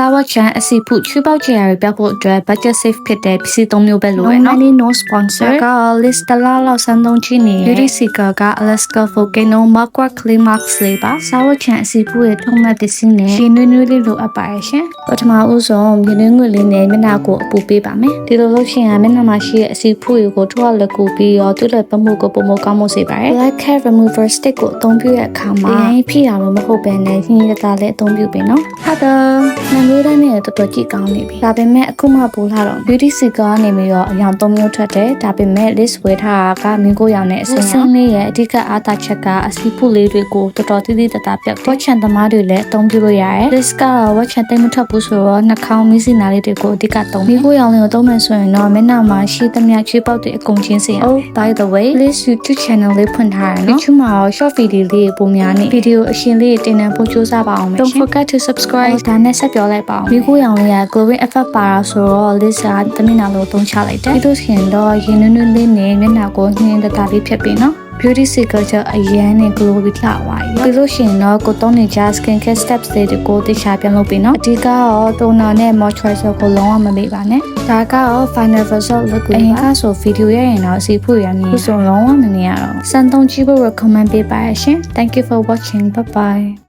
စားဝတ်ချမ်းအစီဖုချွေးပေါက်ချရာတွေပြဖို့အတွက် budget safe ဖြစ်တဲ့ပစ္စည်း၃မျိုးပဲလိုရနော် no sponsor က list တလားလောက်စမ်းသုံးချင်းနေ beauty seeker က Alaska Volcano Marqua Clay Mask လေးပါစားဝတ်ချမ်းအစီဖုရဲ့ထုံးမဲ့ပစ္စည်းနဲ့ရှင်နွေးနွေးလေးလိုအပ်ပါရဲ့ရှင်ပထမဦးဆုံးမြင်းနှွေးငွေလေးနဲ့မျက်နှာကိုအပူပေးပါမယ်ဒီလိုလုပ်ရှင်ကမျက်နှာမှာရှိတဲ့အစီဖုကိုထိုးလက်ကူပြီးရောသူ့လက်ပတ်မှုကိုပုံမကောင်းမှုစေပါတယ် black hair remover stick ကိုအသုံးပြုတဲ့အခါမှာရင်ဖိတာလို့မဟုတ်ဘဲနဲ့ဟင်းရတာလည်းအသုံးပြုပေးနော်ဟုတ်တယ်နံလေးတိုင်းနဲ့တော်တော်ကြည့်ကောင်းနေပြီဒါပေမဲ့အခုမှပို့လာတော့ beauty seeker ကနေပြီးတော့အရောင်၃မျိုးထွက်တယ်ဒါပေမဲ့ list ဝယ်ထားတာကမင်းကိုရောင်နဲ့အစင်းလေးရဲ့အဓိကအားသာချက်ကအစီဖုလေးတွေကိုတော်တော်တိတိတတ်တာပြောက်ဝက်ချန်သမားတွေလည်းအသုံးပြုလို့ရတယ် list ကဝက်ချန်တိတ်မထွက်ဘူးဆိုတော့နှာခေါင်းမီးစီနာလေးတွေကိုအဓိကသုံးမင်းကိုရောင်လေးကိုသုံးမယ်ဆိုရင်တော့မျက်နှာမှာရှိသမျှချွေးပေါက်တွေအကုန်ချင်းစေရ Oh by the way list YouTube channel လေးဖွင့်ထားတယ်နော် YouTube မှာ short video လေးပုံများနေ video အရှင်လေးတင်နံဖို့စူးစမ်းပါအောင်မယ် Don't forget to subscribe ဒါနဲ့ဆက်ပြောလိုက်ပါအောင်မင်းကိုရောင်လေးက glowing effect ပါတာဆိုတော့ list ကတမင်နာလို့သုံးချလိုက်တယ်ပြီးလို့ရှိရင်တော့ရင်နွေးနွေးလေးနဲ့မျက်နှာကိုနှင်းတတာလေးဖြတ်ပြီးနော်beauty seeker ကျအရန်နဲ့ glow ပြီးလှသွားပြီပြီးလို့ရှိရင်တော့ကိုသုံးနေကြ skin care steps တွေကိုတိကျပြန်လုပ်ပြီးနော်အဓိကတော့ toner နဲ့ moisturizer ကိုလုံးဝမမေ့ပါနဲ့ဒါကတော့ final result လို့ပြောတာအရင်ကဆို video ရရင်တော့အစီဖို့ရနေဘူးဆိုလုံးဝမနေရတော့စမ်းသုံးကြည့်ဖို့ recommend ပေးပါရရှင် thank you for watching bye bye